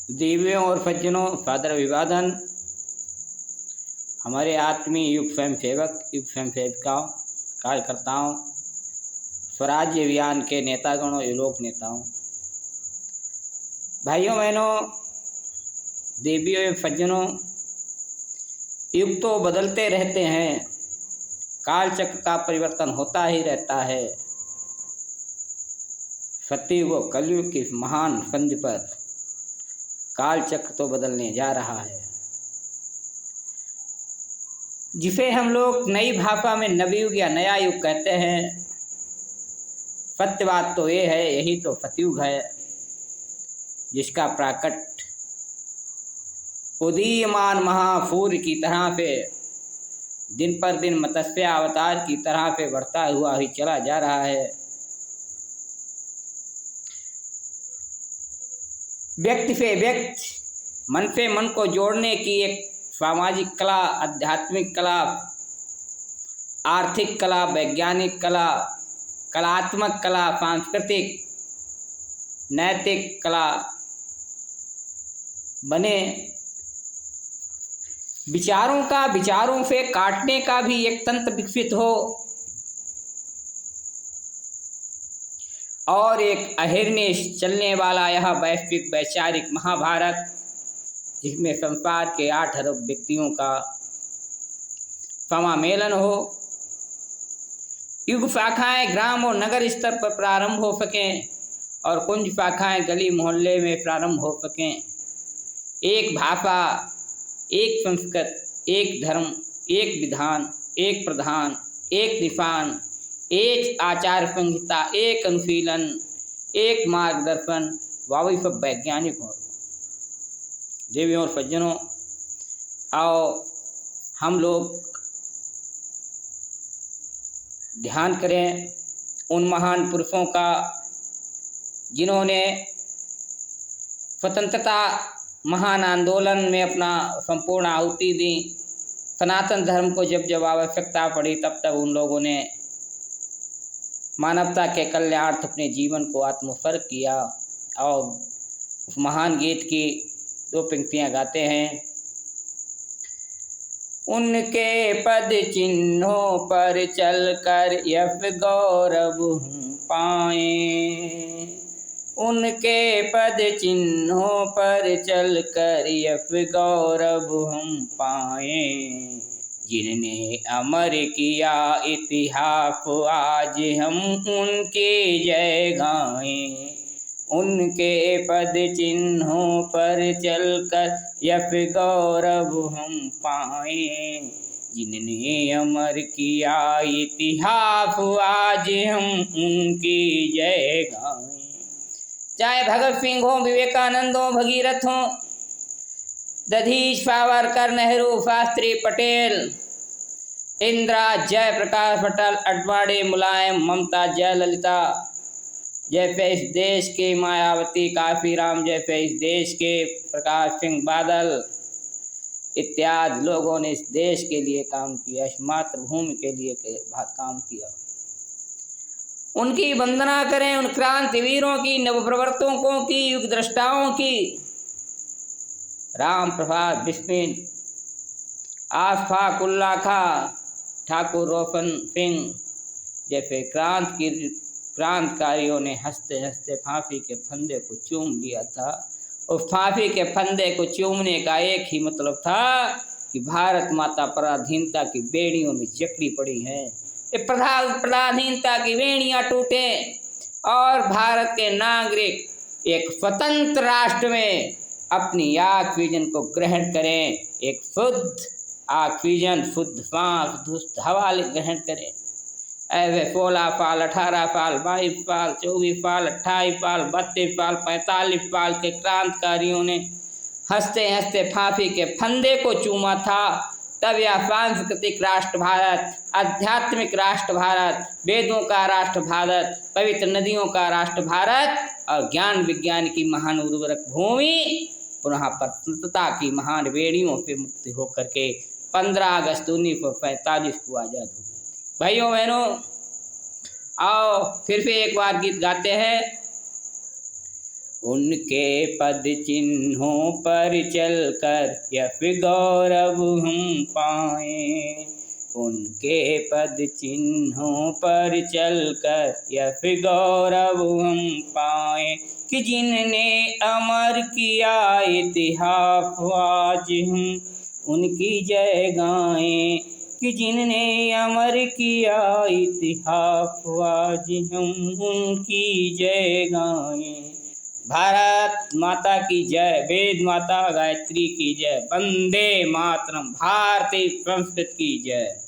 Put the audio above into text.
देवियों और सज्जनों, सादर अभिवादन। हमारे आत्मीय युग स्वयं सेवक, युग स्वयं सेविकाओं, कार्यकर्ताओं, स्वराज्य अभियान के नेतागणों, लोक नेताओं, भाइयों बहनों, देवियों एवं सज्जनों, युग तो बदलते रहते हैं, काल चक्र का परिवर्तन होता ही रहता है। सतयुग व कलयुग की महान संधि पर काल चक्र तो बदलने जा रहा है, जिसे हम लोग नई भाषा में नवयुग या नया युग कहते हैं। सत्य बात तो ये है, यही तो सतयुग है, जिसका प्राकट उदीयमान महासूर्य की तरह से दिन पर दिन मत्स्य अवतार की तरह से बढ़ता हुआ ही चला जा रहा है। व्यक्ति से व्यक्ति, मन से मन को जोड़ने की एक सामाजिक कला, आध्यात्मिक कला, आर्थिक कला, वैज्ञानिक कला, कलात्मक कला, सांस्कृतिक, नैतिक कला बने। विचारों से काटने का भी एक तंत्र विकसित हो और एक अहिर्निश चलने वाला यह वैश्विक वैचारिक महाभारत, जिसमें संसार के 8 अरब व्यक्तियों का समामेलन हो, युग शाखाएं ग्राम और नगर स्तर पर प्रारंभ हो सकें और कुंज शाखाएं गली मोहल्ले में प्रारंभ हो सकें। एक भाषा, एक संस्कृत, एक धर्म, एक विधान, एक प्रधान, एक निशान, एक आचार संहिता, एक अनुशीलन, एक मार्गदर्शन, वावी सब वैज्ञानिक हो। देवियों और सज्जनों, आओ हम लोग ध्यान करें उन महान पुरुषों का जिन्होंने स्वतंत्रता महान आंदोलन में अपना संपूर्ण आहुति दी। सनातन धर्म को जब जब आवश्यकता पड़ी तब तब उन लोगों ने मानवता के कल्याणार्थ अपने जीवन को आत्मोत्सर्ग किया। और उस महान गीत की 2 पंक्तियां गाते हैं। उनके पद चिन्हों पर चलकर यश गौरव हम पाएं, उनके पद चिन्हों पर चलकर यश गौरव हम पाएं। जिनने अमर किया इतिहास आज हम उनकी जय गाएं, उनके पद चिन्हों पर चलकर यश गौरव हम पाएं। जिनने अमर किया इतिहास आज हम उनकी जय गाएं। चाहे भगत सिंह हो, विवेकानंद हो, भगीरथ हो, दधीच, सावरकर, नेहरू, शास्त्री, पटेल, इंदिरा, जयप्रकाश, अटल, अडवाणी, मुलायम, ममता, जयललिता, जैसे इस देश के मायावती, काशीराम, जैसे इस देश के प्रकाश सिंह बादल इत्यादि लोगों ने इस देश के लिए काम किया, इस मातृभूमि के लिए काम किया। उनकी वंदना करें, उन क्रांतिवीरों की, नवप्रवर्तकों की, युग द्रष्टाओं की। राम प्रसाद बिस्मिल, आशफाक उल्ला खां, ठाकुर रोशन सिंह जैसे क्रांतिकारियों ने हंसते हंसते फांसी के फंदे को चूम लिया था। उस फांसी के फंदे को चूमने का एक ही मतलब था कि भारत माता पराधीनता की बेड़ियों में जकड़ी पड़ी है। ये पराधीनता की बेड़ियां टूटे और भारत के नागरिक एक स्वतंत्र राष्ट्र में अपनी ऑक्सीजन को ग्रहण करें, एक शुद्ध ऑक्सीजन, शुद्ध सांस, शुद्ध हवा ग्रहण करें। ऐसे 16 साल, 18 साल, 22 साल, 24 साल, 28 साल, 32 साल, 45 साल के क्रांतिकारियों ने हंसते हंसते फांसी के फंदे को चूमा था। तब यह सांस्कृतिक राष्ट्र भारत, आध्यात्मिक राष्ट्र भारत, वेदों का राष्ट्र भारत, पवित्र नदियों का राष्ट्र भारत और ज्ञान विज्ञान की महान उर्वरक भूमि पुनः स्वतंत्रता की महान बेड़ियों से मुक्त होकर के 15 अगस्त 1945 को आज़ाद हुई। भाइयों बहनों, आओ फिर से एक बार गीत गाते हैं। उनके पद चिन्हों पर चलकर यश गौरव हम पाएं। उनके पद चिन्हों पर चलकर यश गौरव हम पाएं कि जिनने अमर किया इतिहास आज हम उनकी जय गाएं। कि जिनने अमर किया इतिहास आज हम उनकी जय गाएं। भारत माता की जय, वेद माता गायत्री की जय, वंदे मातरम, भारतीय संस्कृत की जय।